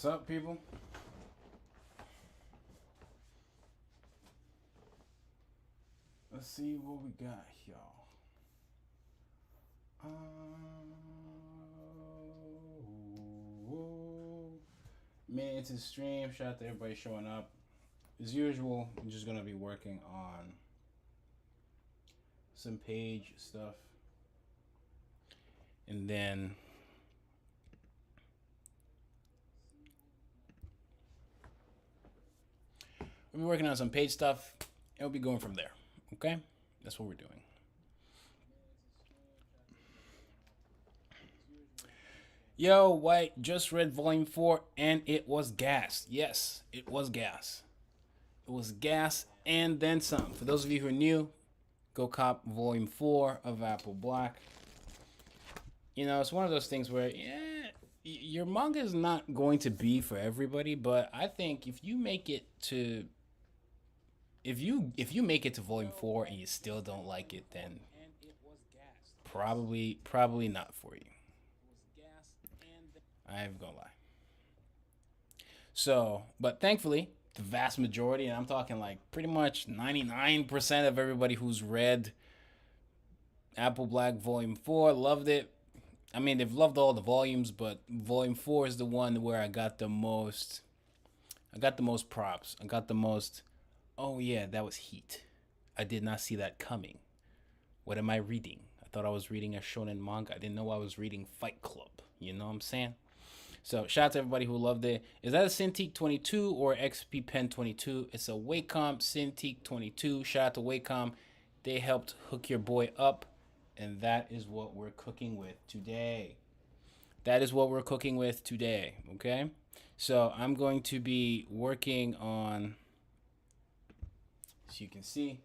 What's up, people? Let's see what we got, y'all. Made into the stream. Shout out to everybody showing up. As usual, I'm just gonna be working on some page stuff, and then we'll be working on some page stuff. And we'll be going from there. Okay, that's what we're doing. Yo, White just read volume 4 and it was gas. Yes, it was gas. It was gas and then some. For those of you who are new, go cop volume 4 of Apple Black. You know, it's one of those things where, yeah, your manga is not going to be for everybody, but I think if you make it to if you make it to volume 4 and you still don't like it, then probably not for you. I'm gonna lie. So, but thankfully, the vast majority, and I'm talking like pretty much 99% of everybody who's read Apple Black Volume 4 loved it. I mean, they've loved all the volumes, but Volume 4 is the one where I got the most. I got the most props. I got the most. Oh yeah, that was heat. I did not see that coming. What am I reading? I thought I was reading a shonen manga. I didn't know I was reading Fight Club. You know what I'm saying? So shout out to everybody who loved it. Is that a Cintiq 22 or XP Pen 22? It's a Wacom Cintiq 22. Shout out to Wacom. They helped hook your boy up. And that is what we're cooking with today. That is what we're cooking with today. Okay? So I'm going to be working on, as you can see,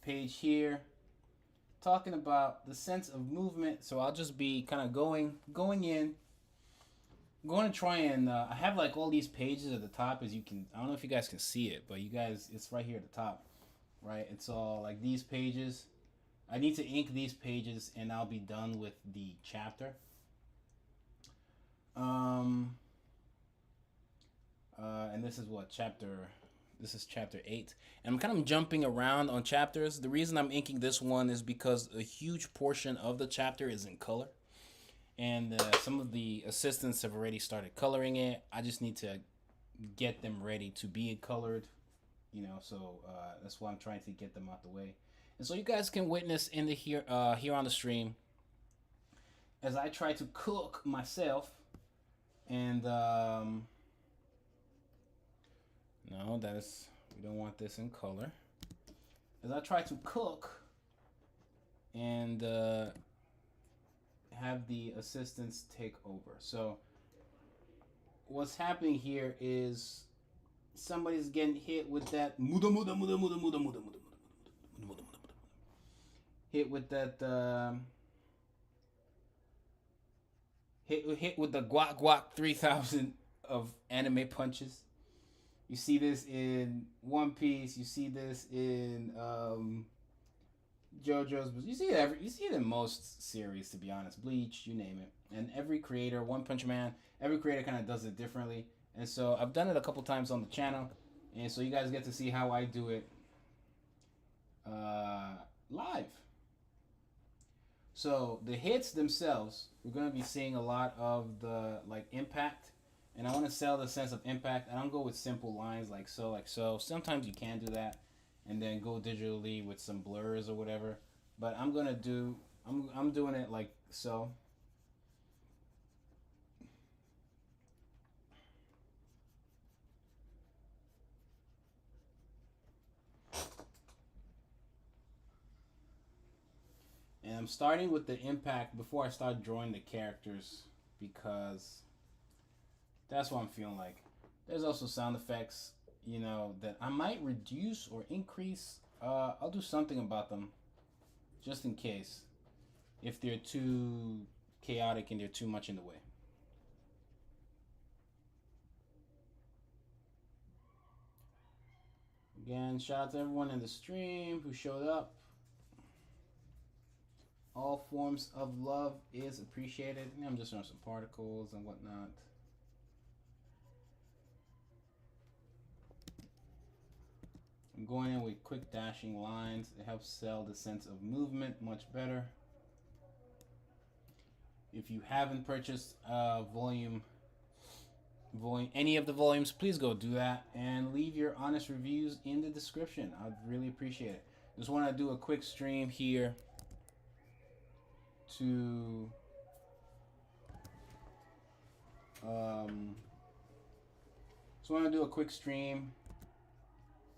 page here, talking about the sense of movement. So I'll just be kind of going in. I'm going to try and I have like all these pages at the top, as you can. I don't know if you guys can see it, but you guys, it's right here at the top, right? It's all like these pages. I need to ink these pages, and I'll be done with the chapter. And this is what chapter. This is chapter 8. And I'm kind of jumping around on chapters. The reason I'm inking this one is because a huge portion of the chapter is in color. And some of the assistants have already started coloring it. I just need to get them ready to be colored. You know, so that's why I'm trying to get them out the way. And so you guys can witness in the here on the stream as I try to cook myself. And no, that's, we don't want this in color. As I try to cook and have the assistants take over. So what's happening here is somebody's getting hit with that muda muda muda muda muda muda muda muda muda muda muda, hit with that hit with the guac guac 3000 of anime punches. You see this in One Piece. You see this in JoJo's. You see it in most series, to be honest. Bleach, you name it. And every creator, One Punch Man, every creator kind of does it differently. And so I've done it a couple times on the channel, and so you guys get to see how I do it live. So the hits themselves, we're gonna be seeing a lot of the like impact. And I want to sell the sense of impact. I don't go with simple lines like so, like so. Sometimes you can do that, and then go digitally with some blurs or whatever. But I'm gonna do. I'm doing it like so. And I'm starting with the impact before I start drawing the characters, because that's what I'm feeling like. There's also sound effects, you know, that I might reduce or increase. I'll do something about them, just in case, if they're too chaotic and they're too much in the way. Again, shout out to everyone in the stream who showed up. All forms of love is appreciated. And I'm just throwing some particles and whatnot. I'm going in with quick dashing lines. It helps sell the sense of movement much better. If you haven't purchased volume any of the volumes, please go do that and leave your honest reviews in the description. I'd really appreciate it. Just want to do a quick stream here to just want to do a quick stream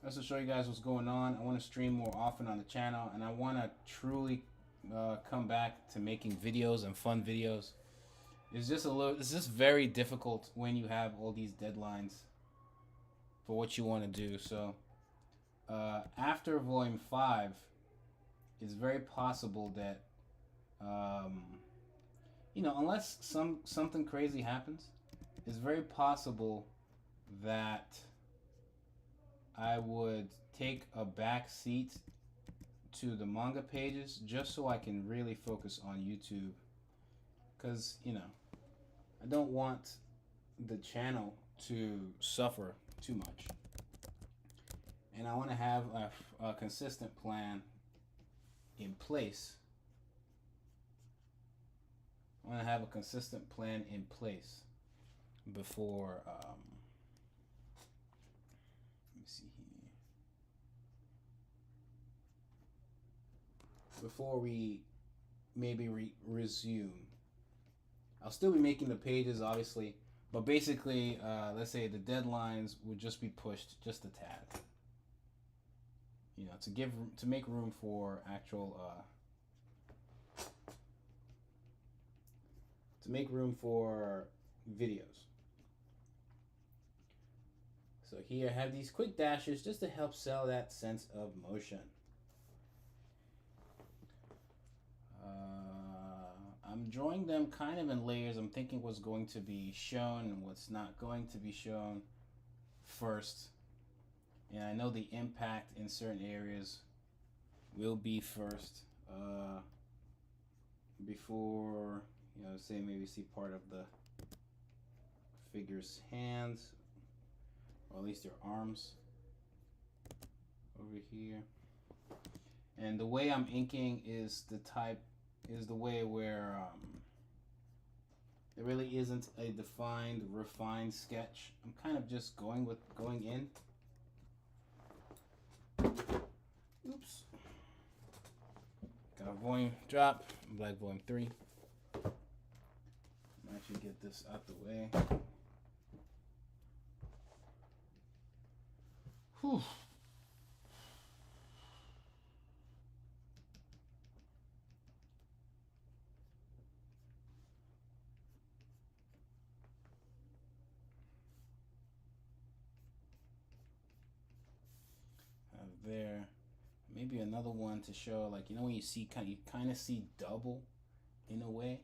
just to show you guys what's going on. I want to stream more often on the channel, and I want to truly come back to making videos and fun videos. It's just very difficult when you have all these deadlines for what you want to do. So after volume 5, it's very possible that unless something crazy happens, it's very possible that I would take a back seat to the manga pages just so I can really focus on YouTube, because I don't want the channel to suffer too much, and I want to have a consistent plan in place. I want to have a consistent plan in place before let me see here, before we maybe resume. I'll still be making the pages, obviously, but basically, let's say the deadlines would just be pushed just a tad, to make room for actual to make room for videos. So here I have these quick dashes just to help sell that sense of motion. I'm drawing them kind of in layers. I'm thinking what's going to be shown and what's not going to be shown first. And I know the impact in certain areas will be first before, say maybe see part of the figure's hands, or at least their arms over here. And the way I'm inking is the way where there really isn't a defined, refined sketch. I'm kind of just going in. Oops. Got a volume drop, black volume 3. Actually get this out the way. Whew. There, maybe another one to show, like, when you see you kind of see double in a way.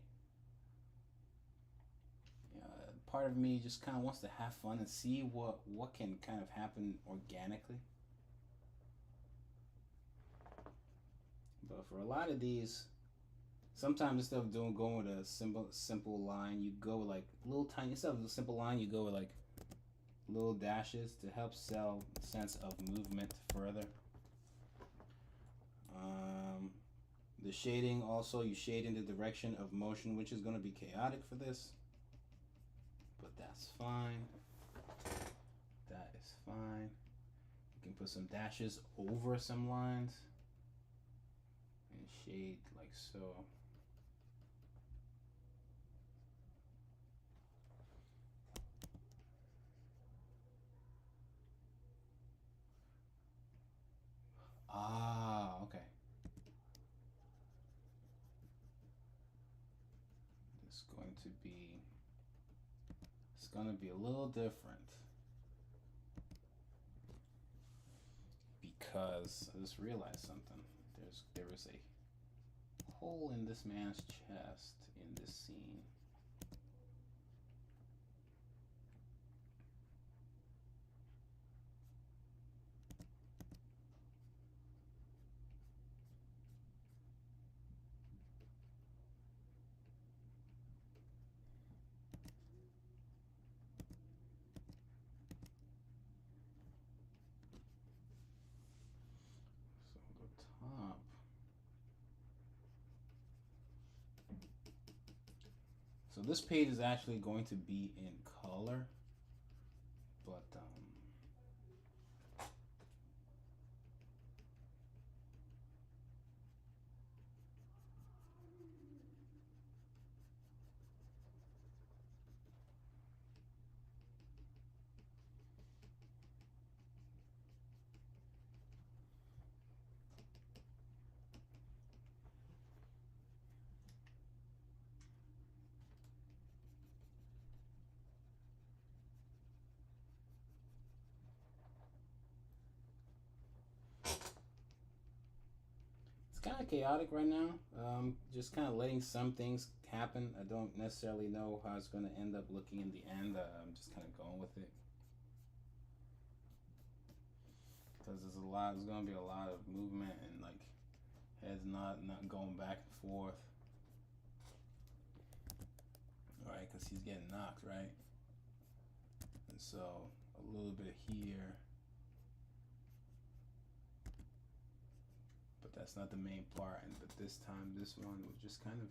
Part of me just kind of wants to have fun and see what can kind of happen organically. But for a lot of these, sometimes instead of going with a simple line, you go with like little tiny, instead of a simple line, you go with like little dashes to help sell the sense of movement further. The shading also, you shade in the direction of motion, which is going to be chaotic for this, but that's fine. That is fine. You can put some dashes over some lines and shade like so. Ah, okay. It's going to be a little different, because I just realized something. There is a hole in this man's chest in this scene. So this page is actually going to be in color, but it's kind of chaotic right now. Just kind of letting some things happen. I don't necessarily know how it's going to end up looking in the end. I'm just kind of going with it because there's going to be a lot of movement and like heads not going back and forth. Right, because he's getting knocked, right? And so a little bit here, but that's not the main part. And but this time, this one was just kind of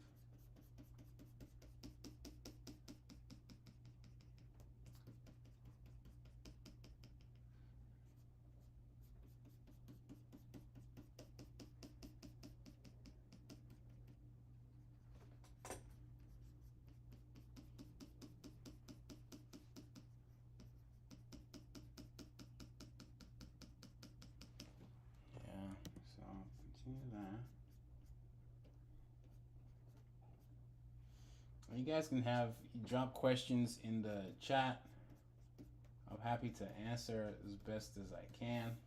so continue that. You guys can drop questions in the chat. I'm happy to answer as best as I can.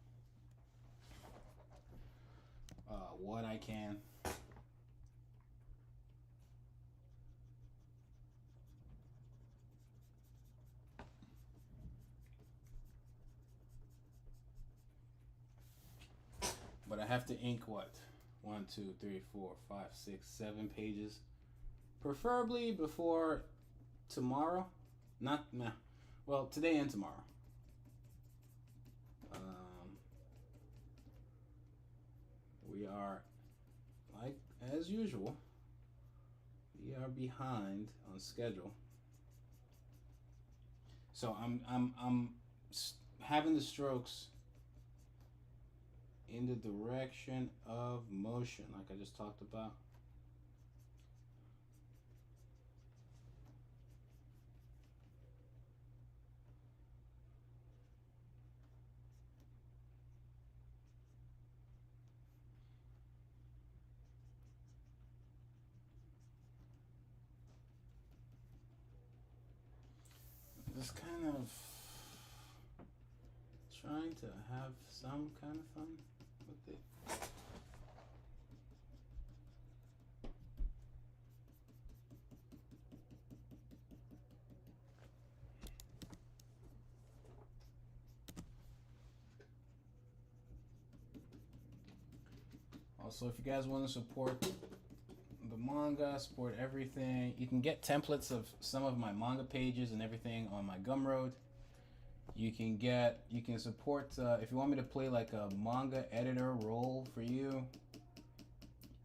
What I can. But I have to ink what? 1, 2, 3, 4, 5, 6, 7 pages. Preferably before tomorrow. Well, today and tomorrow. We are, like as usual, we are behind on schedule. So I'm having the strokes in the direction of motion, like I just talked about. Just kind of trying to have some kind of fun with it. Also, if you guys want to support the manga, support everything, you can get templates of some of my manga pages and everything on my Gumroad. You can support, if you want me to play like a manga editor role for you.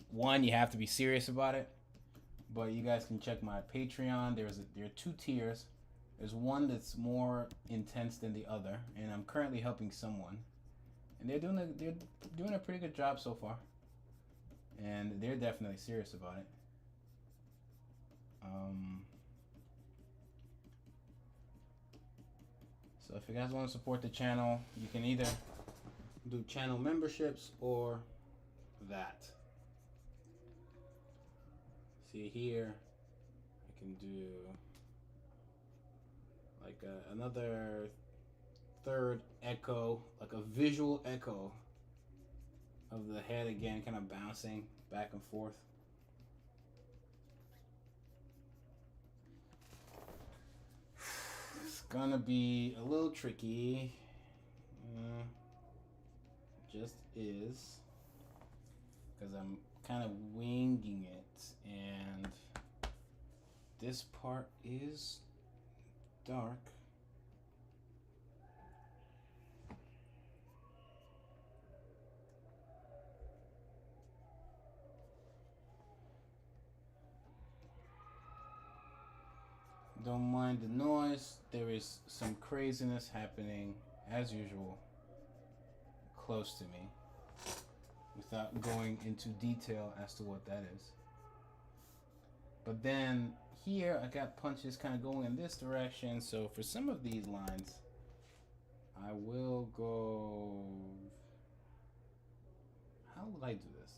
One, you have to be serious about it, but you guys can check my Patreon. There are 2 tiers. There's one that's more intense than the other, and I'm currently helping someone, and they're doing a pretty good job so far, and they're definitely serious about it. So if you guys want to support the channel, you can either do channel memberships or that. See here, I can do like another third echo, like a visual echo of the head again, kind of bouncing back and forth. It's gonna be a little tricky. Just is. Because I'm kind of winging it. And this part is dark. Don't mind the noise. There is some craziness happening, as usual, close to me, without going into detail as to what that is. But then here, I got punches kind of going in this direction. So for some of these lines, I will go. How would I do this?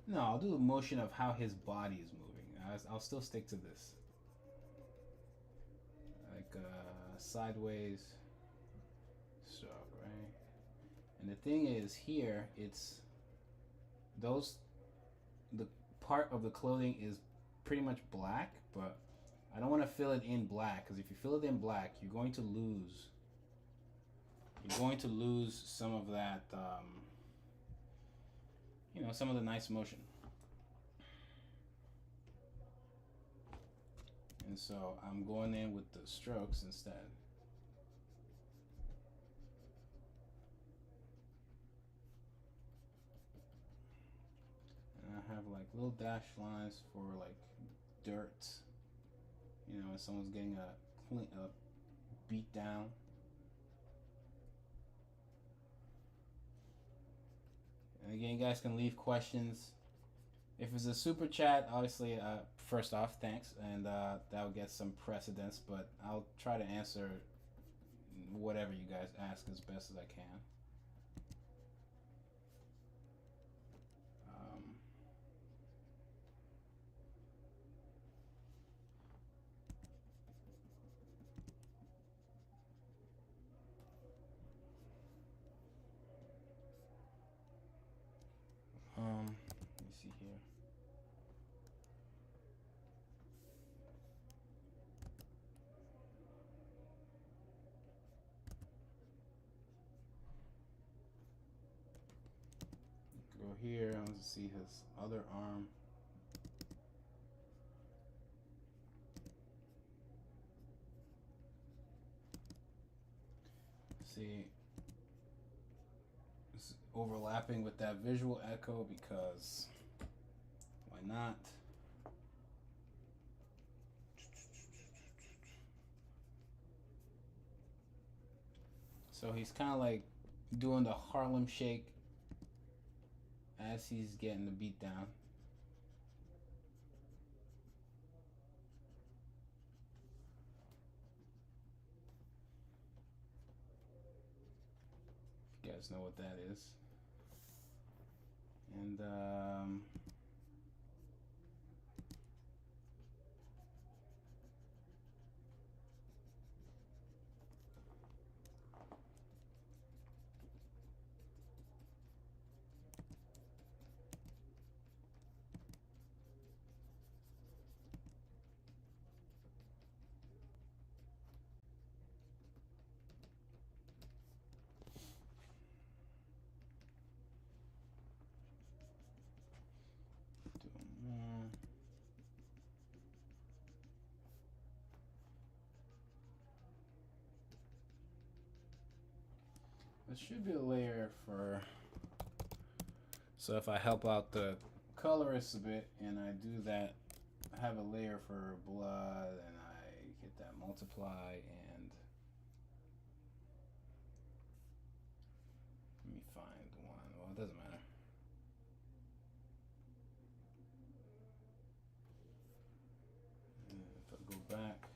No, I'll do a motion of how his body is moving. I'll still stick to this. Like sideways stroke, right? And the thing is, here, it's the part of the clothing is pretty much black, but I don't want to fill it in black, because if you fill it in black, you're going to lose some of that, some of the nice motion. And so I'm going in with the strokes instead. And I have like little dash lines for like dirt, if someone's getting a beat down. And again, you guys can leave questions. If it's a super chat, obviously, first off, thanks, and that will get some precedence. But I'll try to answer whatever you guys ask as best as I can. Let me see here. Go here. I want to see his other arm. See, it's overlapping with that visual echo because why not? So he's kind of like doing the Harlem Shake as he's getting the beat down. You guys know what that is. And there should be a layer for, so if I help out the colorist a bit and I do that, I have a layer for blood and I hit that multiply and let me find one. Well, it doesn't matter. And if I go back,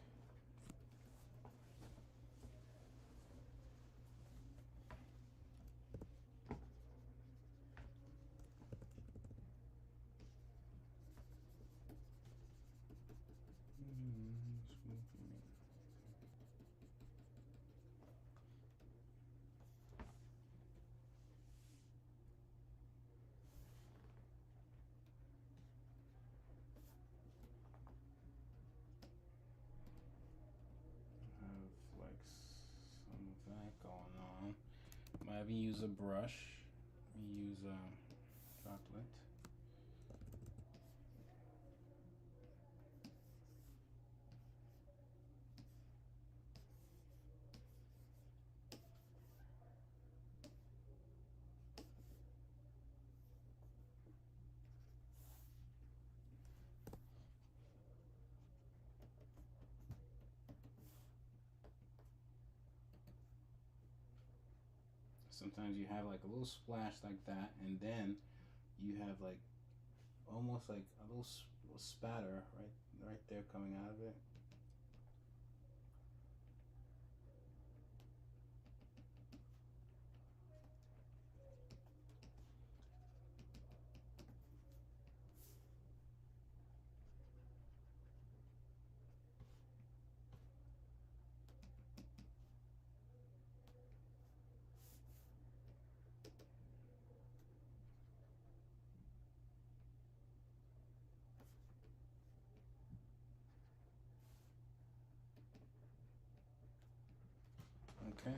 might even use a brush. Use a droplet. Sometimes you have like a little splash like that, and then you have like almost like a little spatter right there coming out of it. Okay,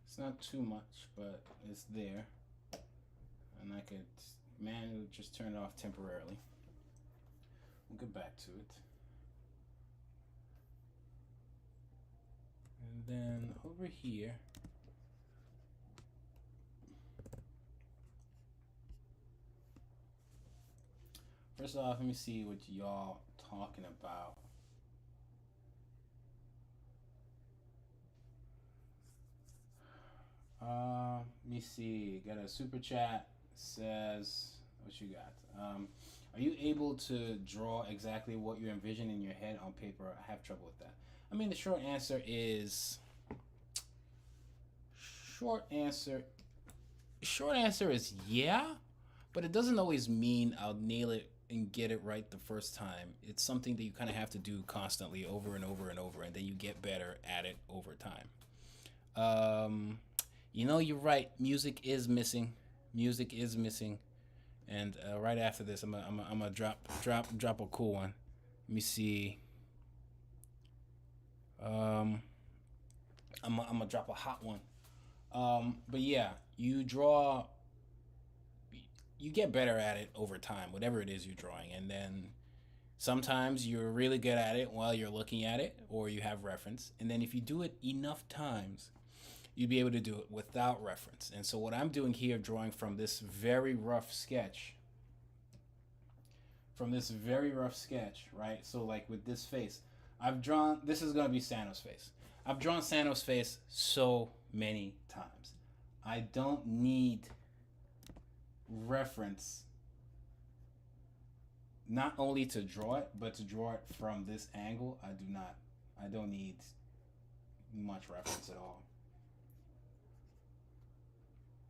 it's not too much, but it's there, and I could manually just turn it off temporarily. We'll get back to it. And then over here, first off, let me see what y'all talking about. Let me see. Got a super chat. Says, what you got? Are you able to draw exactly what you envision in your head on paper? I have trouble with that. I mean, the short answer is. Short answer. Short answer is yeah, but it doesn't always mean I'll nail it and get it right the first time. It's something that you kind of have to do constantly over and over and over, and then you get better at it over time. You're right. Music is missing. Music is missing. And right after this, I'm gonna drop a cool one. Let me see. I'm gonna drop a hot one. But yeah, you get better at it over time, whatever it is you're drawing, and then sometimes you're really good at it while you're looking at it, or you have reference, and then if you do it enough times, you'd be able to do it without reference. And so what I'm doing here, drawing from this very rough sketch, right? So like with this face, I've drawn, this is going to be Sano's face. I've drawn Sano's face so many times. I don't need reference not only to draw it, but to draw it from this angle. I don't need much reference at all.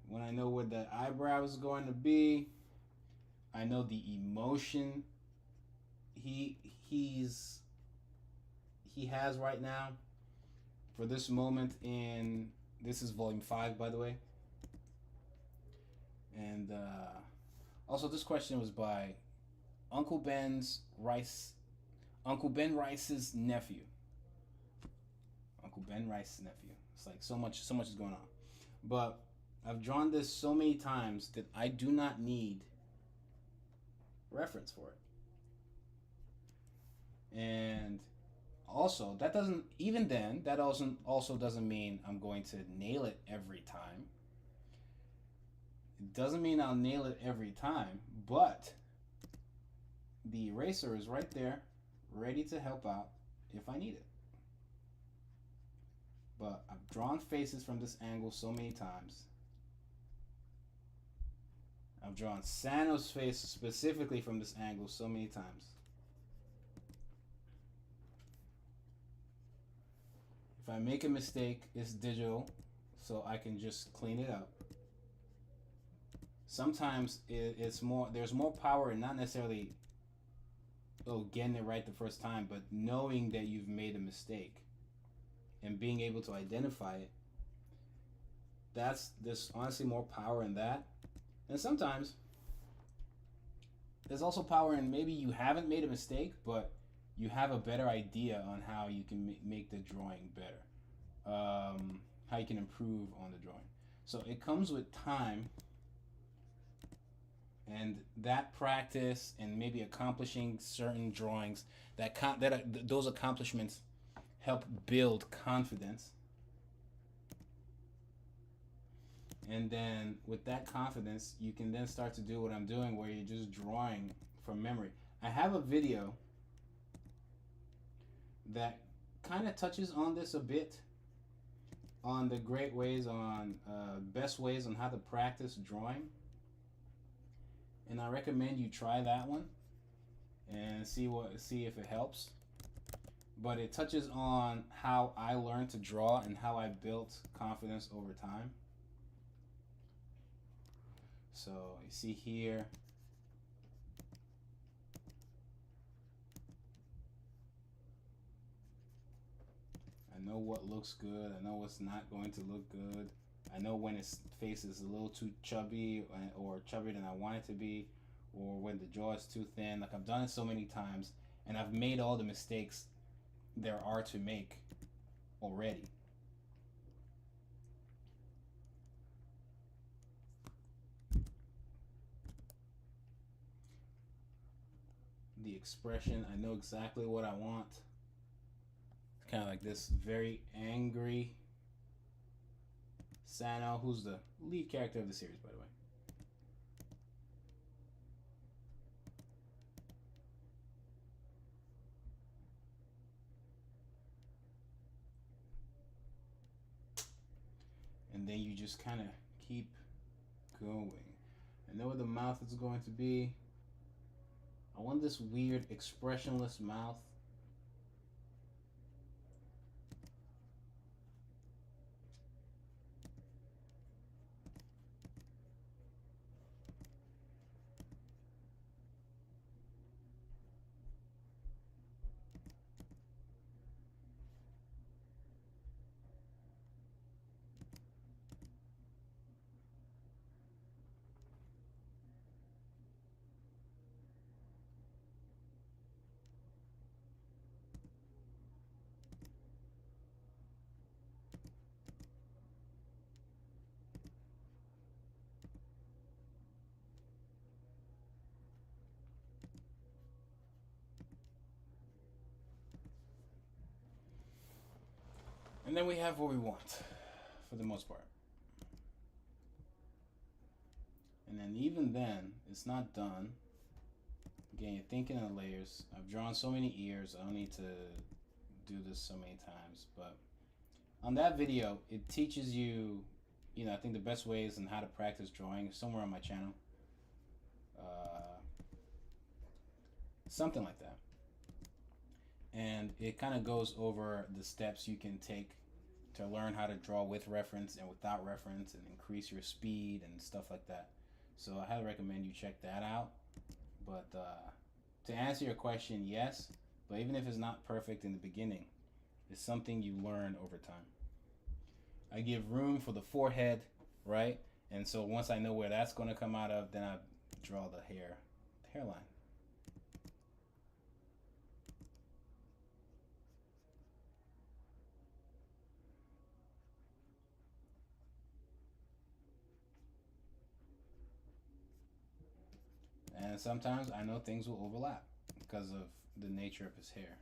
When I know where the eyebrow is going to be, I know the emotion he has right now for this moment in, this is volume 5, by the way. And also this question was by Uncle Ben Rice's nephew. Uncle Ben Rice's nephew. It's like so much is going on. But I've drawn this so many times that I do not need reference for it. And also, that also doesn't mean I'm going to nail it every time. It doesn't mean I'll nail it every time, but the eraser is right there, ready to help out if I need it. But I've drawn faces from this angle so many times. I've drawn Sano's face specifically from this angle so many times. If I make a mistake, it's digital, so I can just clean it up. Sometimes there's more power in not necessarily getting it right the first time, but knowing that you've made a mistake and being able to identify it. There's honestly more power in that. And sometimes there's also power in maybe you haven't made a mistake, but you have a better idea on how you can make the drawing better, how you can improve on the drawing. So it comes with time, and that practice, and maybe accomplishing certain drawings. Those accomplishments help build confidence. And then with that confidence, you can then start to do what I'm doing, where you're just drawing from memory. I have a video that kind of touches on this a bit. on the great ways on best ways on how to practice drawing, and I recommend you try that one and see if it helps. But it touches on how I learned to draw and how I built confidence over time. So you see here, I know what looks good. I know what's not going to look good. I know when its face is a little too chubby or chubbier than I want it to be, or when the jaw is too thin. Like I've done it so many times, and I've made all the mistakes there are to make already. The expression, I know exactly what I want. It's kind of like this very angry Sano, who's the lead character of the series, by the way. And then you just kind of keep going. I know what the mouth is going to be. I want this weird expressionless mouth. And then we have what we want, for the most part. And then even then, it's not done. Again, you're thinking of layers. I've drawn so many ears, I don't need to do this so many times. But on that video, it teaches you, I think the best ways and how to practice drawing somewhere on my channel. Something like that. And it kind of goes over the steps you can take to learn how to draw with reference and without reference and increase your speed and stuff like that. So I highly recommend you check that out. But to answer your question, yes, but even if it's not perfect in the beginning, it's something you learn over time. I give room for the forehead, right? And so once I know where that's going to come out of, then I draw the hairline. And sometimes I know things will overlap because of the nature of his hair.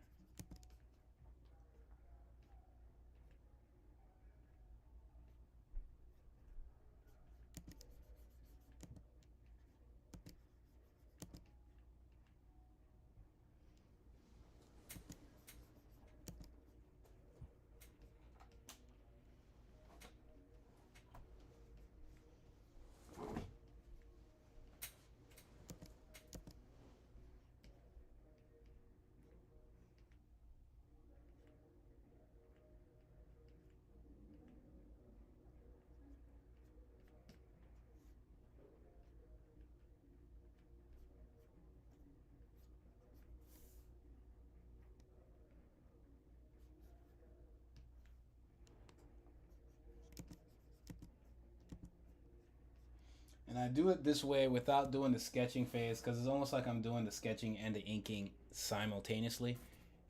And I do it this way without doing the sketching phase because it's almost like I'm doing the sketching and the inking simultaneously.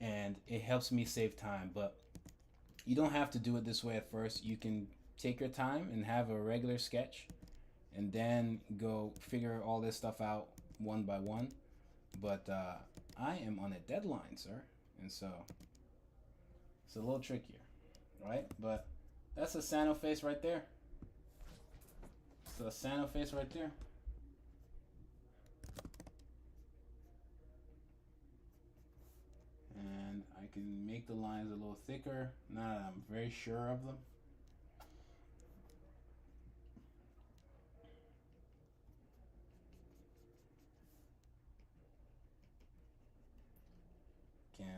And it helps me save time. But you don't have to do it this way at first. You can take your time and have a regular sketch and then go figure all this stuff out one by one. But I am on a deadline, sir. And so it's a little trickier, right? But that's a Sano face right there. It's a Sano face right there. And I can make the lines a little thicker now that I'm very sure of them.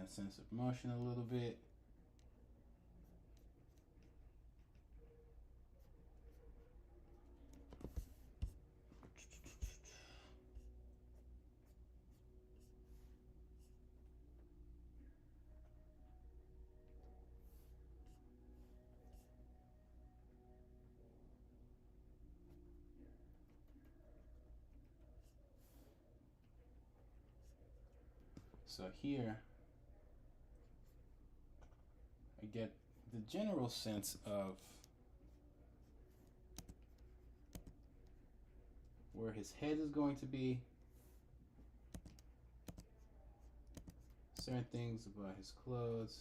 that sense of motion a little bit. So here, I get the general sense of where his head is going to be, certain things about his clothes.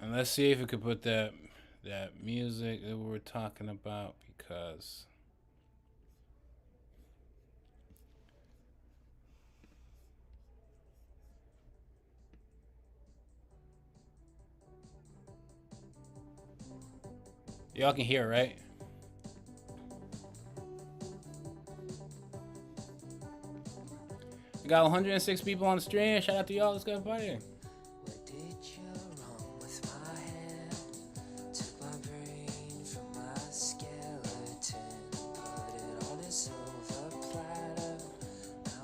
And let's see if we could put that music that we were talking about, because y'all can hear, right? We got 106 people on the stream. Shout out to y'all. Let's go party.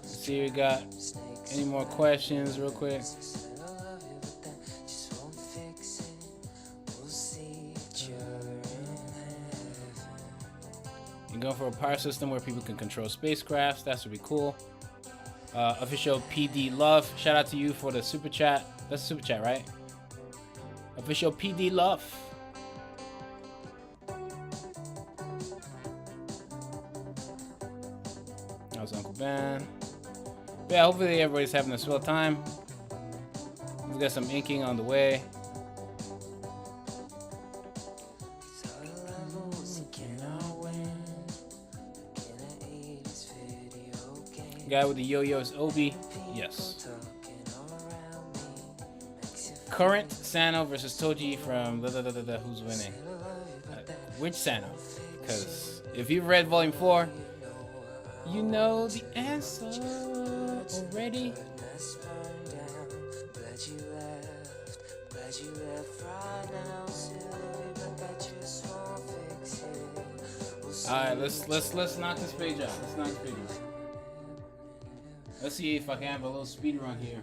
See, we got any more questions real quick? You're going for a power system where people can control spacecrafts. That's would be cool. Official PD Love, shout out to you for the super chat. That's super chat, right? Official PD Love. That was Uncle Ben. But yeah, hopefully everybody's having a swell time. We've got some inking on the way. Guy with the yo-yos, Obi. Yes. Current Sano versus Toji from who's winning? Which Sano? Because if you've read Volume 4, you know the answer already. Alright, let's knock this page out. Let's knock this page out. Let's see if I can have a little speed run here.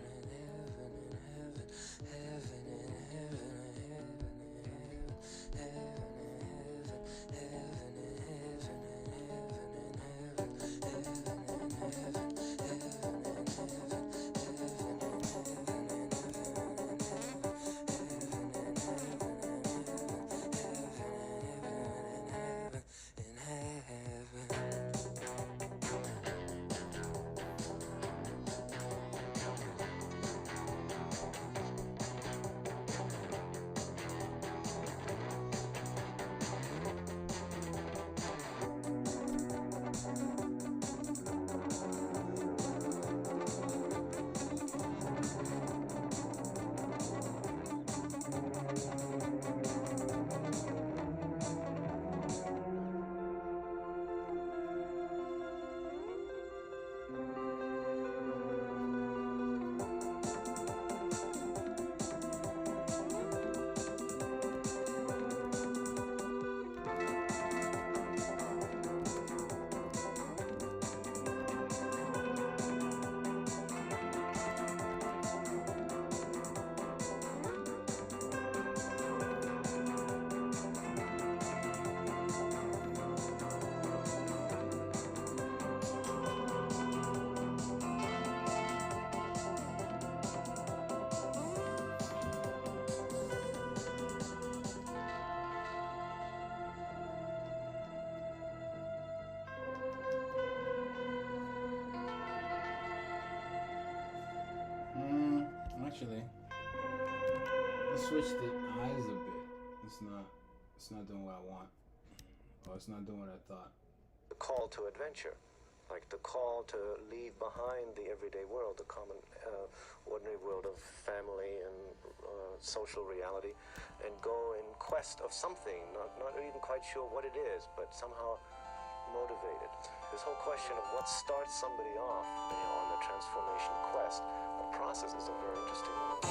Actually, let's switch the eyes a bit. It's not doing what I want. Or it's not doing what I thought. the call to adventure, like the call to leave behind the everyday world, the common, ordinary world of family and social reality, and go in quest of something, not even quite sure what it is, but somehow motivated. This whole question of what starts somebody off, on the transformation quest, the process is a very interesting one.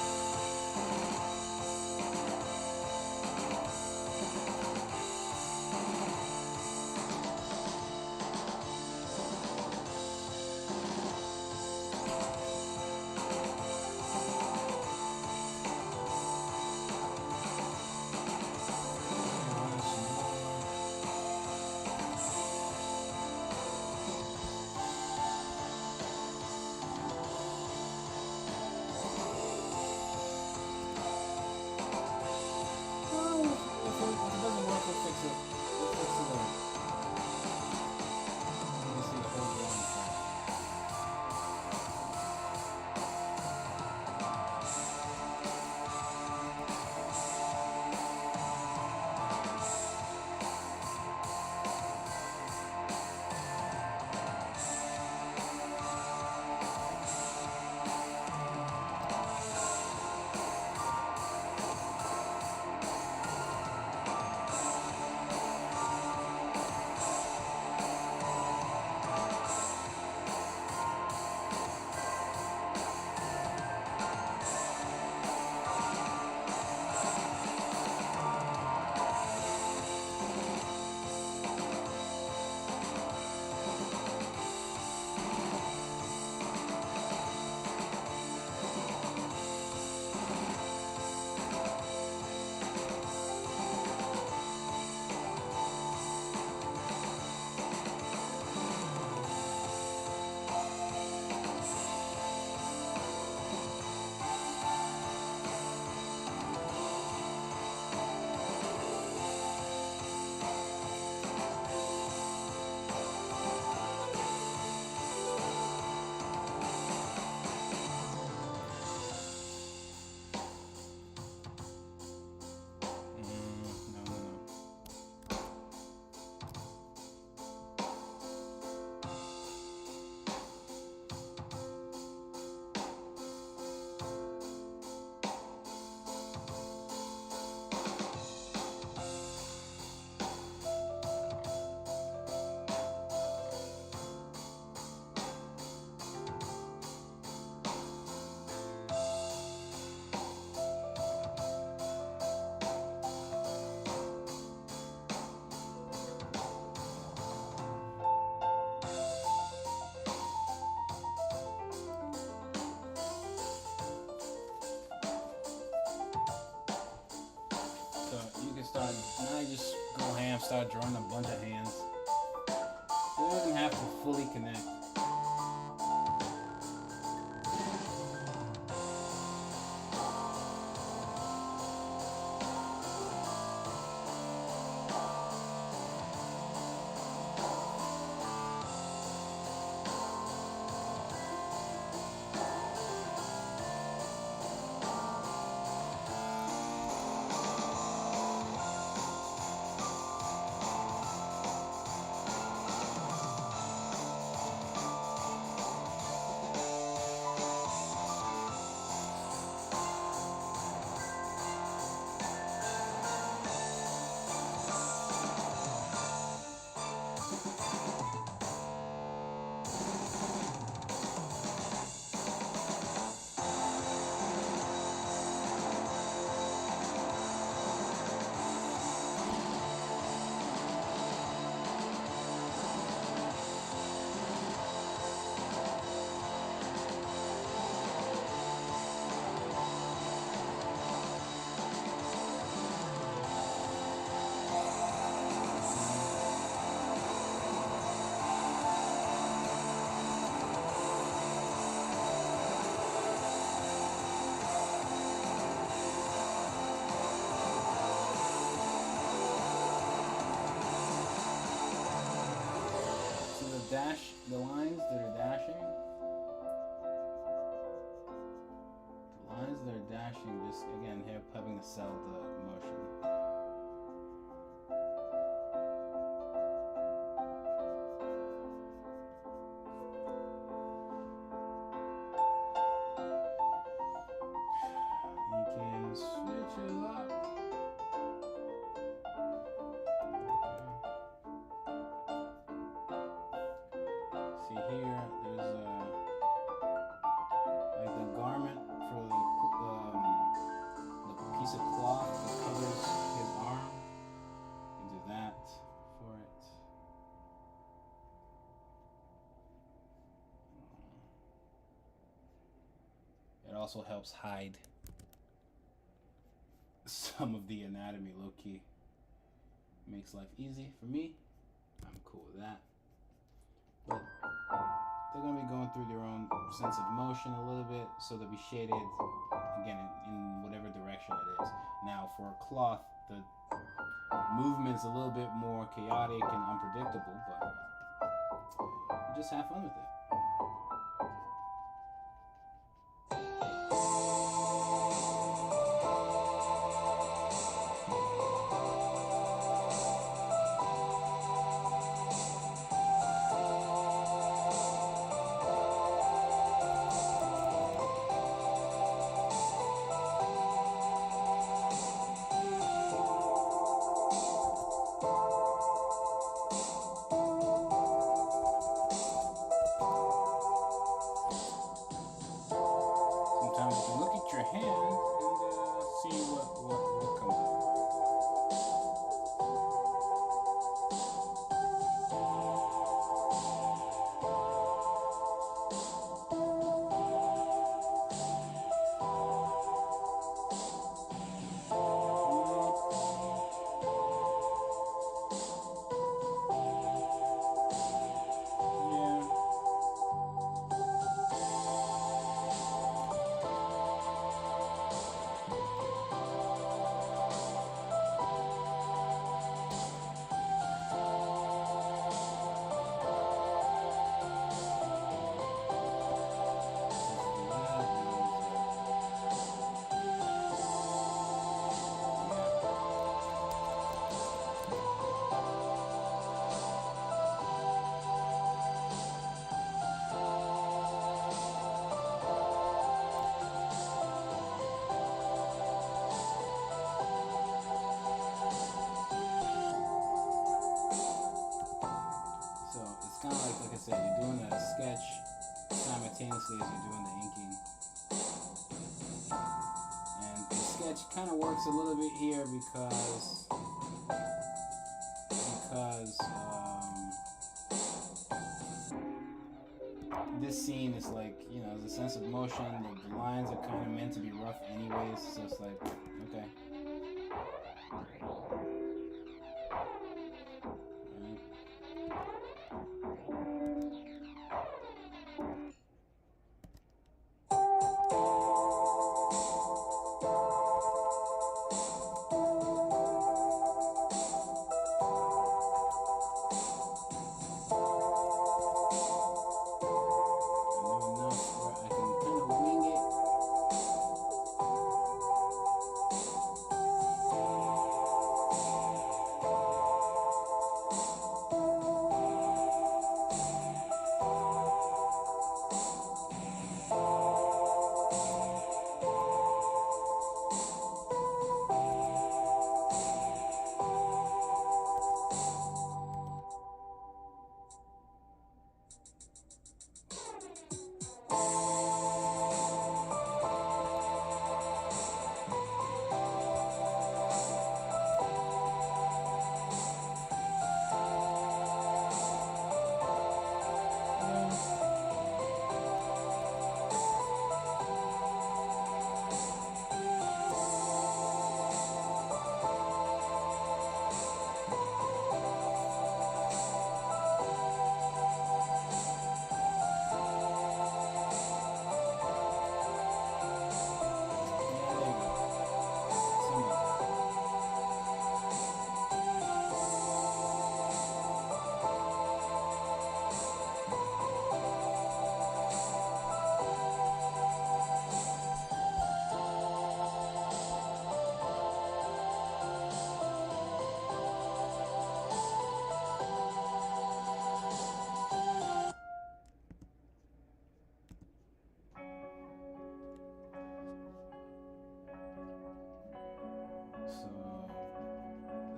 So you can start, now you just go ham, start drawing a bunch of hands. You don't even have to fully connect. The lines that are dashing, just again here having to sell the motion. like the garment for the piece of cloth that covers his arm. You do that for it. It also helps hide some of the anatomy, low key. Makes life easy for me. I'm cool with that. But they're gonna be going through their own sense of motion a little bit, so they'll be shaded again in whatever direction it is. Now for a cloth, the movement's a little bit more chaotic and unpredictable, but you just have fun with it. Sometimes you can look at your hand and see what comes up. So it's kind of like I said, you're doing a sketch simultaneously as you're doing the inking. And the sketch kind of works a little bit here because this scene is like, there's a sense of motion. The lines are kind of meant to be rough anyways, so it's like, okay.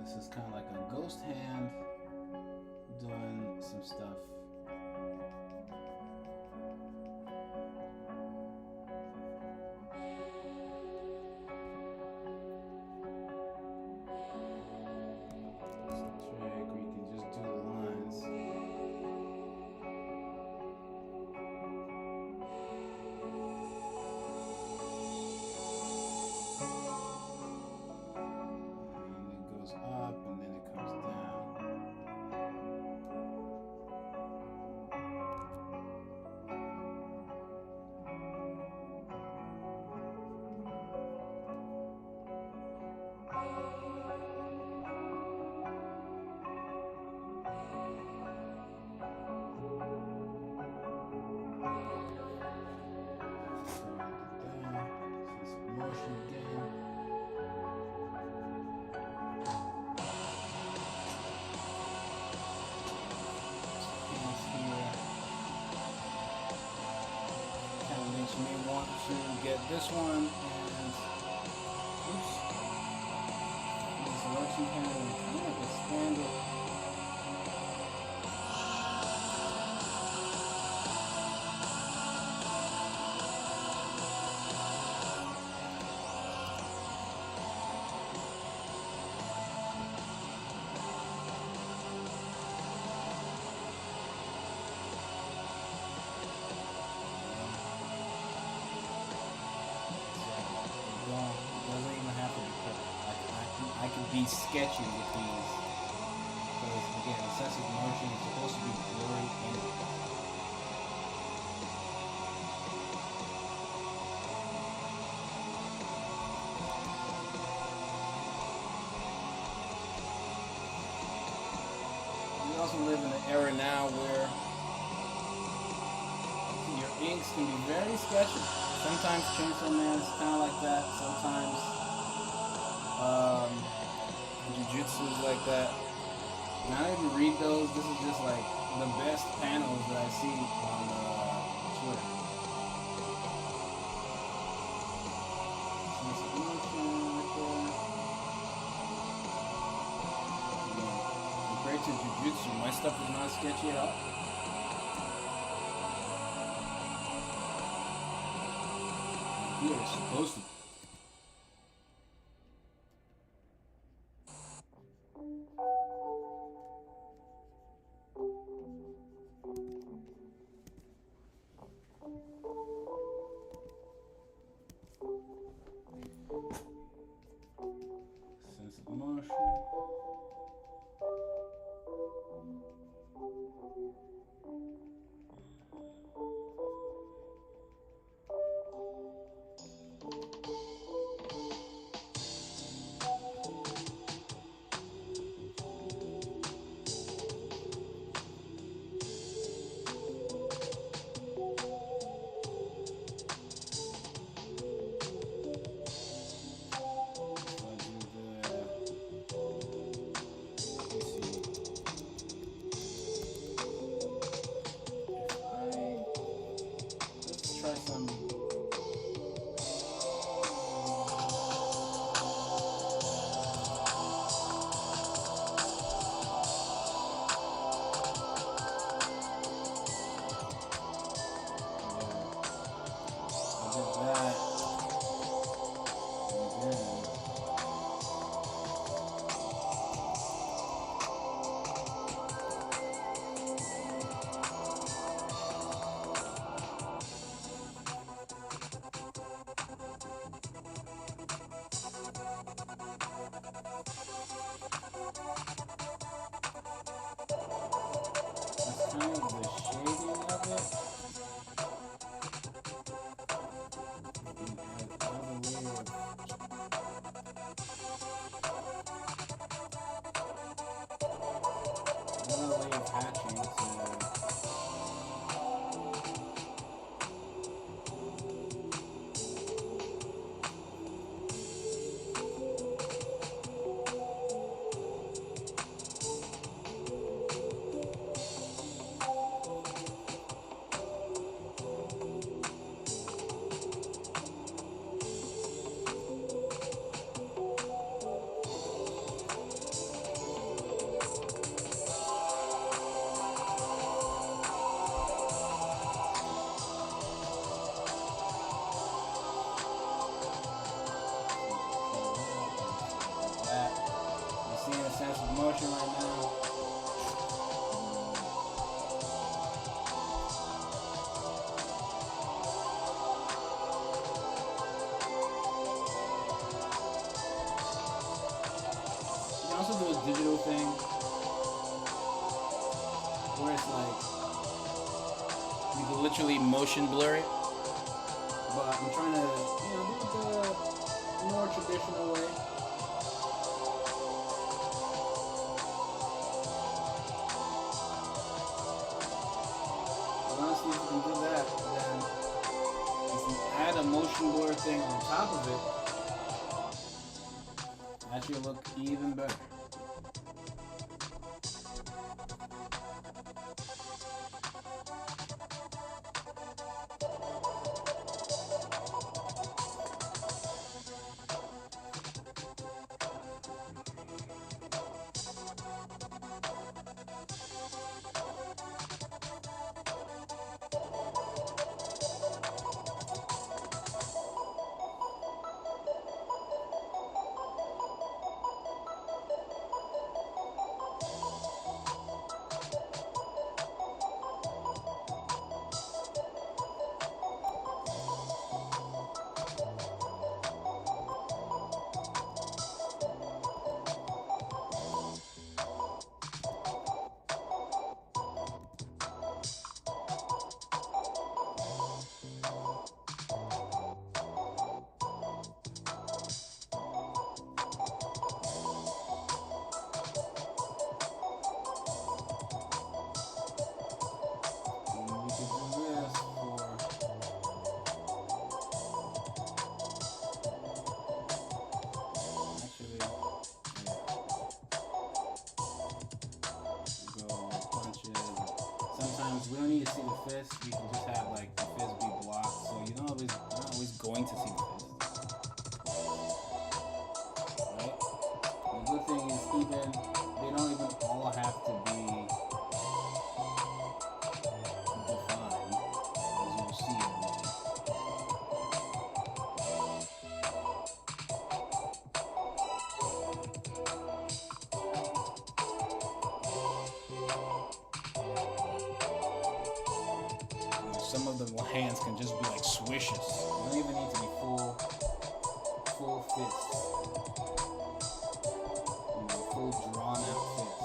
This is kind of like a ghost hand doing some stuff. to get this one and oops, the selection panel and kind of expand it. Doesn't even have to be perfect. I can be sketchy with these because again, the sense of motion is supposed to be blurry anyway. We also live in an era now where your inks can be very sketchy. Sometimes Chainsaw Man's kind of like that. Sometimes Jujutsu is like that. And I don't even read those. This is just like the best panels that I see on Twitter. Compared to Jujutsu, my stuff is not sketchy at all. Here it's supposed to be. Sense of motion. Sense of motion right now. You can also do a digital thing where it's like you can literally motion blur it. But I'm trying to, do it the more traditional way. Honestly, if you can do that, then if you add a motion blur thing on top of it, that should look even better. the fist, you can just have like the fist be blocked, so you're not always going to see the fist, right? The good thing is even they don't even all have to be defined, as you'll see in a moment. Some of the hands can just be like swishes. You don't even need to be full fists. Full drawn out fists.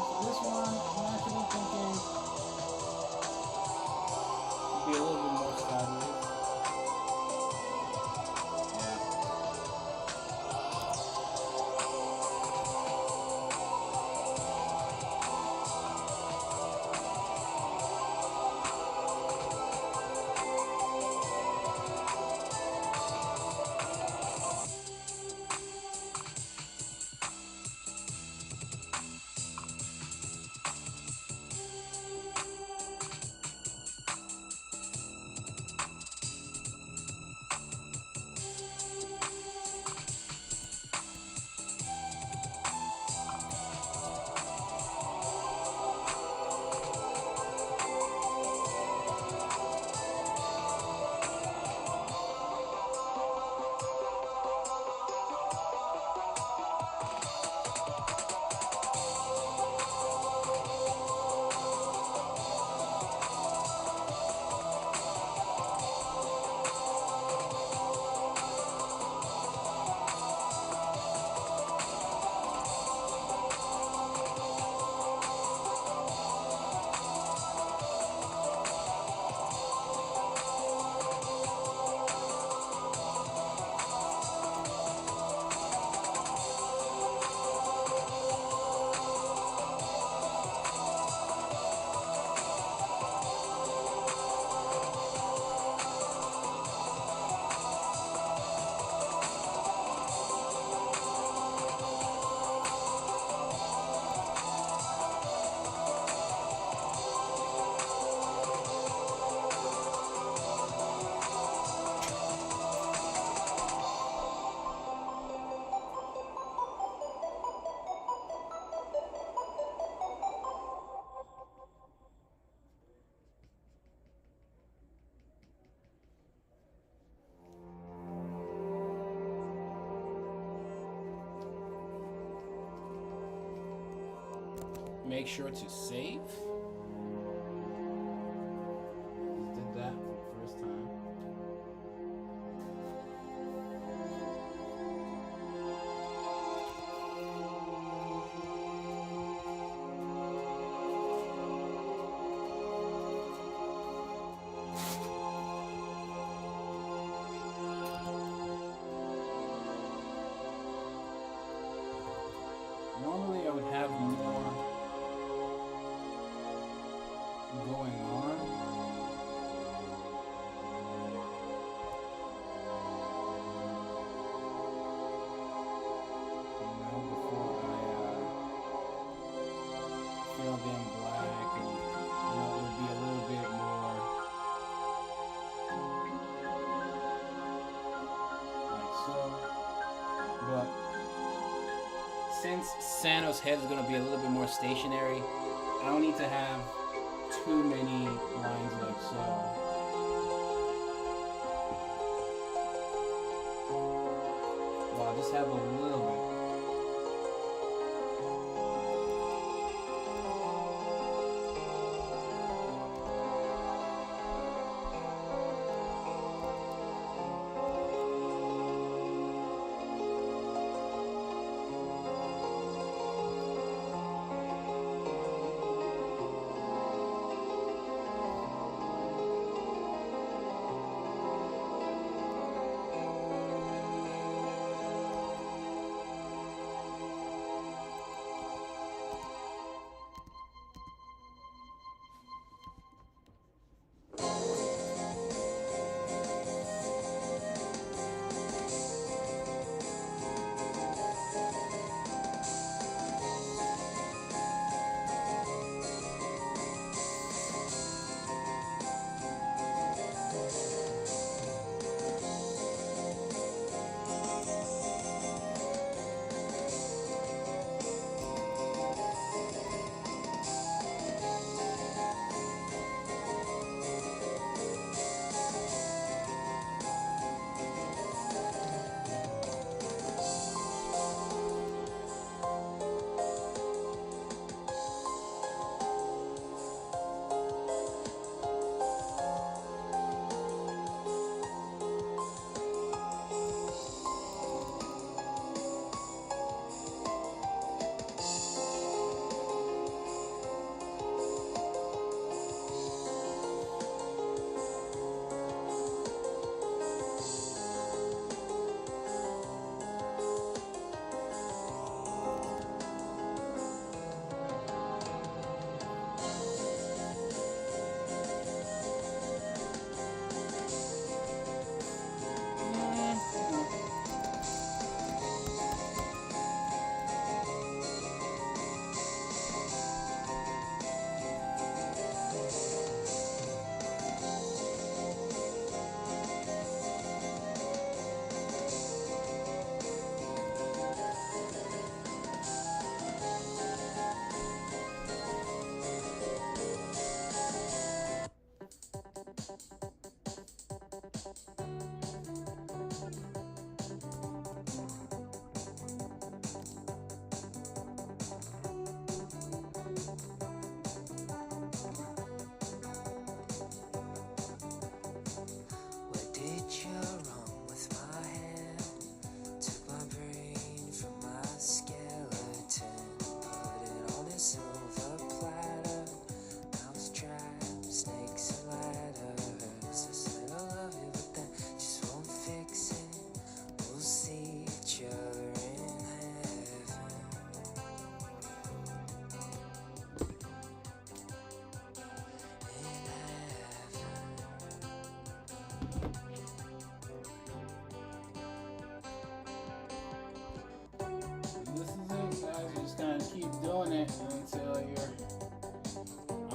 For this one, I'm actually thinking be a little bit more sideways. Yeah. Make sure to save. Just did that for the first time. Normally I would have more going on. Before I fill them black and it would be a little bit more like so. But since Sano's head is going to be a little bit more stationary, I don't need to have too many lines like so. Well, I'll just have a little bit.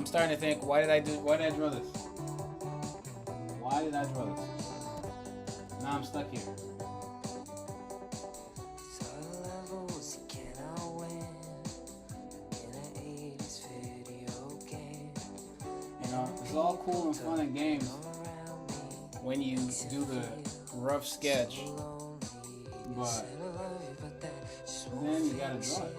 starting to think, why did I draw this? Why did I draw this? Now I'm stuck here. You know, it's all cool and fun and games when you do the rough sketch, but then you gotta draw it.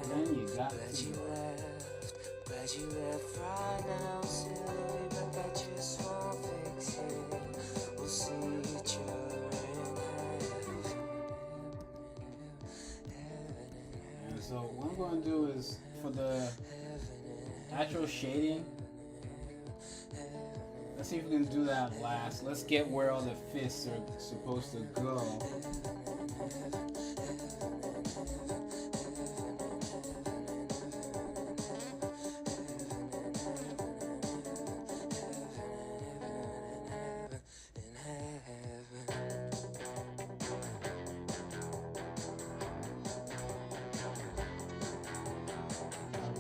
Then you got to draw it. Glad you left right now, silly, but that just won't fix it. We'll see each other in heaven. And so what I'm going to do is, for the actual shading, let's see if we can do that last. Let's get where all the fists are supposed to go.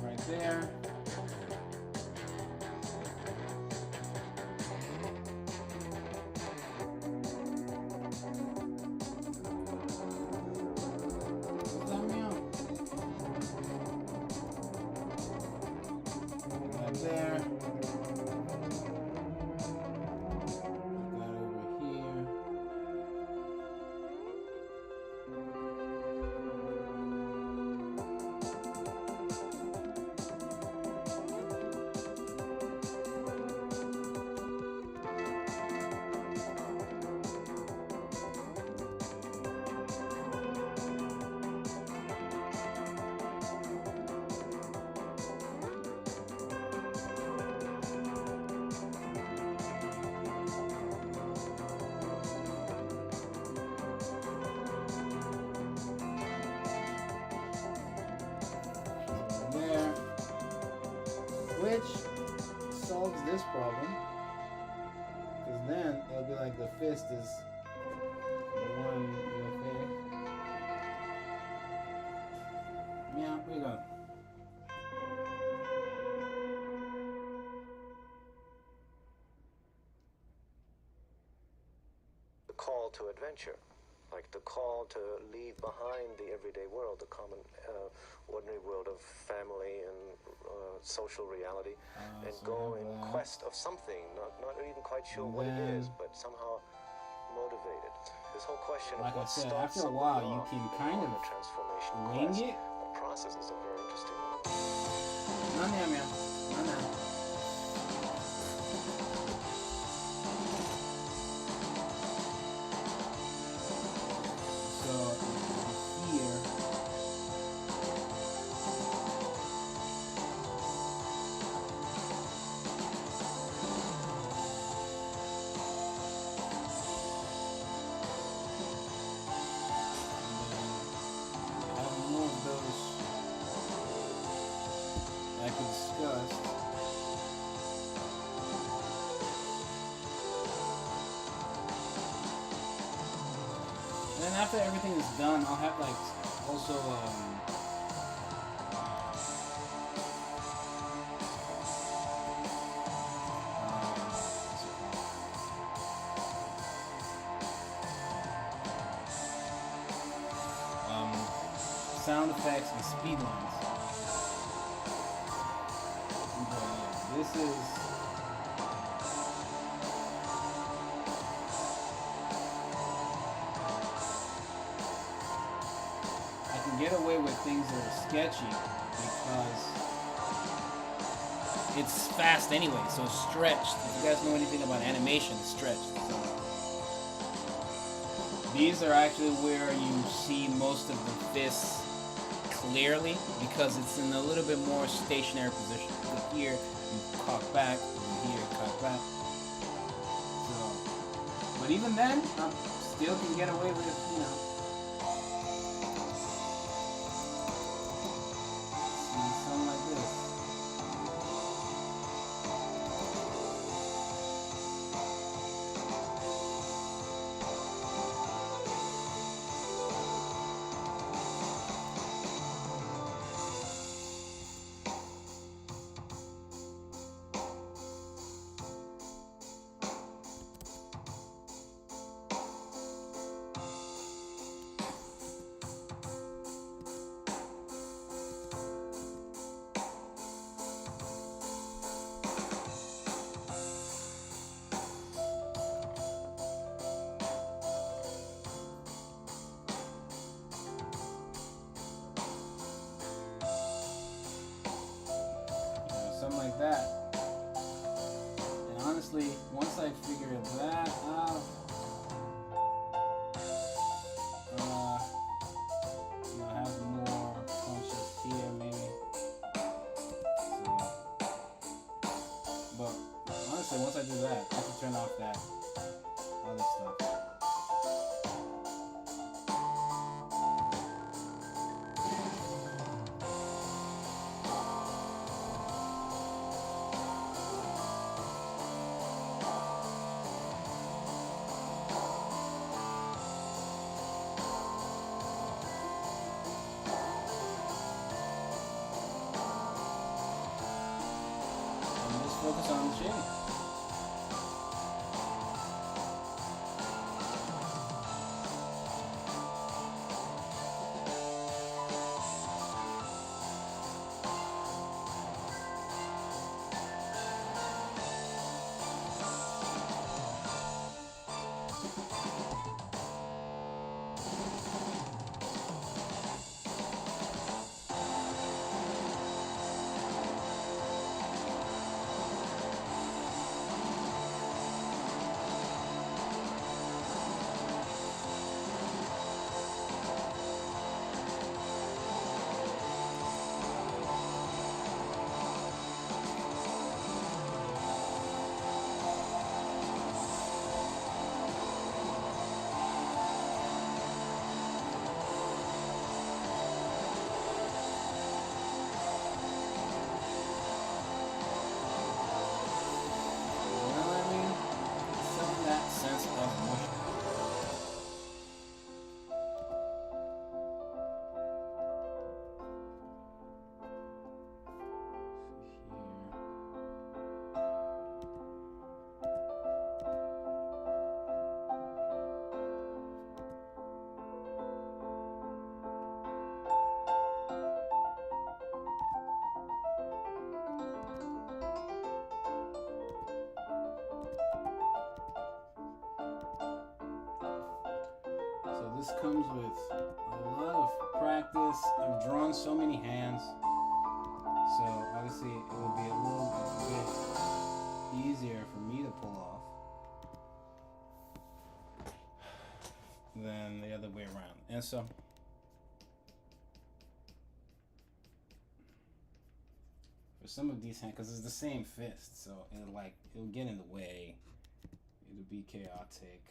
Right there. There. Put that over here. There, which solves this problem, because then it'll be like the fist is the one with it. Yeah, we go. The call to adventure, like the call to leave behind the everyday world, the common, ordinary world of family and social reality, and so go in that. quest of something, not even quite sure what it is, but somehow motivated. This whole question Like of I what said, starts after a something while, you off can kind on of a transformation wing quest. it. The process is a very interesting one. No, no, no, no, no. So here. Have more of those like we discussed. And then after everything is done, I'll have like also what's it called? Sound effects and speed lines. But this is I can get away with things that are sketchy because it's fast anyway, so it's stretched. If you guys know anything about animation, it's stretched. So these are actually where you see most of the fists clearly because it's in a little bit more stationary position. Like here, you cock back, and here, cock back. So, but even then, I still can get away with, you know. See, something like this. that. And honestly, once I figure that out, I have more punches here maybe. So, but honestly, once I do that, I can turn off that other stuff. Focus on the chin. This comes with a lot of practice. I've drawn so many hands, so obviously it will be a little bit easier for me to pull off than the other way around. And so for some of these hands, because it's the same fist, so it'll get in the way. It'll be chaotic.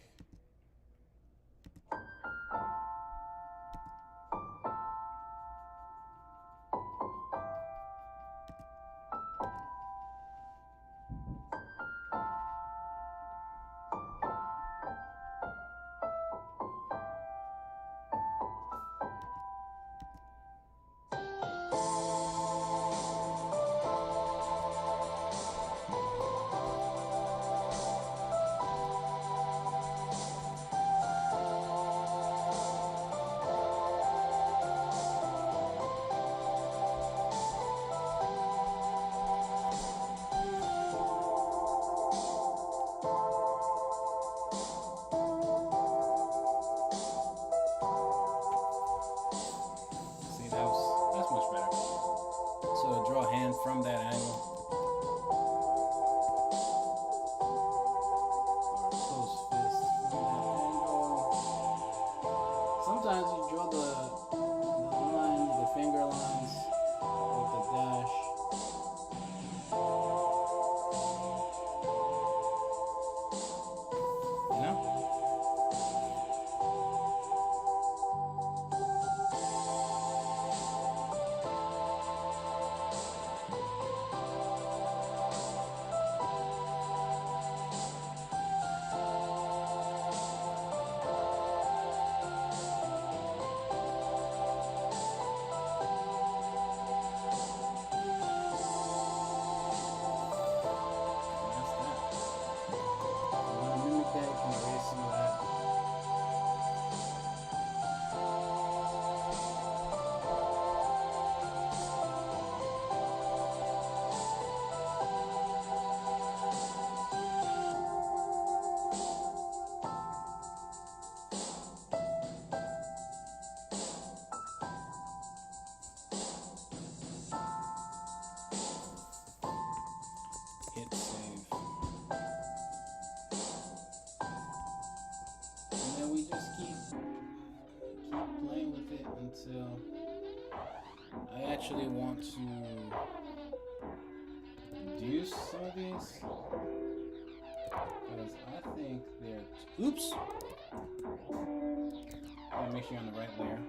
From that angle, or close fist from that angle. Sometimes you draw the finger lines with the dash. You know? playing with it until I actually want to do some of these. Because I think they're... Oops! Gotta make sure you're on the right layer.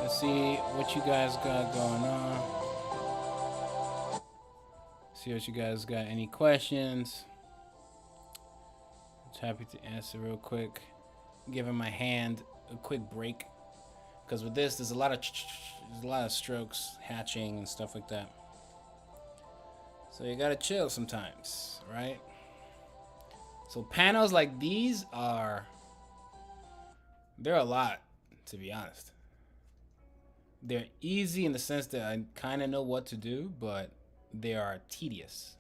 Let's see what you guys got going on. See what you guys got. Any questions? I'm happy to answer real quick. Giving my hand a quick break because with this, there's a lot of strokes, hatching, and stuff like that. So you gotta chill sometimes, right? So panels like these they're a lot, to be honest. They're easy in the sense that I kind of know what to do, but they are tedious.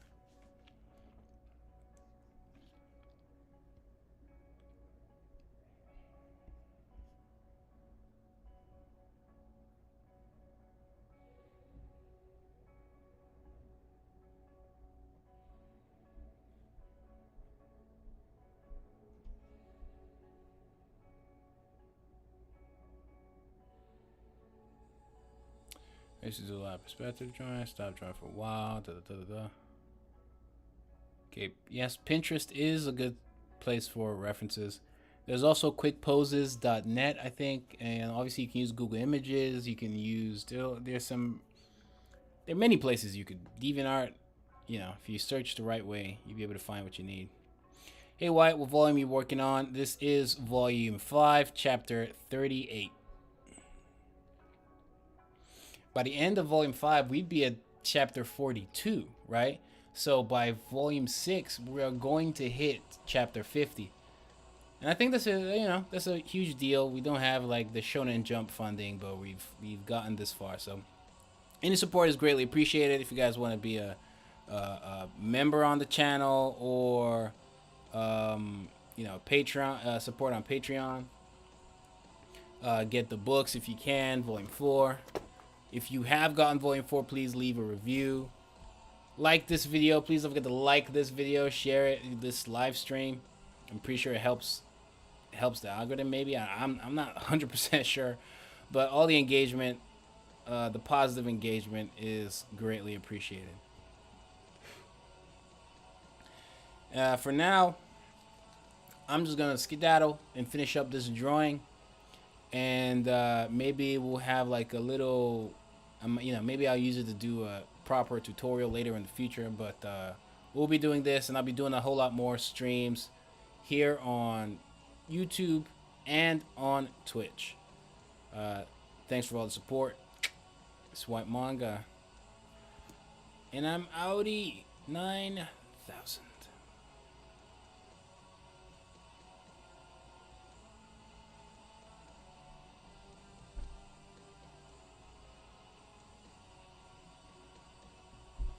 I used to do a lot of perspective drawing. Stopped drawing for a while. Okay, yes, Pinterest is a good place for references. There's also quickposes.net, I think, and obviously you can use Google Images. You can use there are many places you could DeviantArt. You know, if you search the right way, you'll be able to find what you need. Hey Wyatt, what volume are you working on? This is volume 5, chapter 38. By the end of volume 5, we'd be at chapter 42, right? So by volume 6, we are going to hit chapter 50. And I think that's a huge deal. We don't have like the Shonen Jump funding, but we've gotten this far. So any support is greatly appreciated. If you guys want to be a member on the channel or Patreon support on Patreon, get the books if you can, volume 4. If you have gotten volume 4, please leave a review. Like this video. Please don't forget to like this video. Share it, this live stream. I'm pretty sure it helps the algorithm maybe. I'm not 100% sure. But all the engagement, the positive engagement is greatly appreciated. For now, I'm just going to skedaddle and finish up this drawing. And maybe we'll have like a little... maybe I'll use it to do a proper tutorial later in the future, but we'll be doing this, and I'll be doing a whole lot more streams here on YouTube and on Twitch. Thanks for all the support. It's White Manga, and I'm outie 9,000.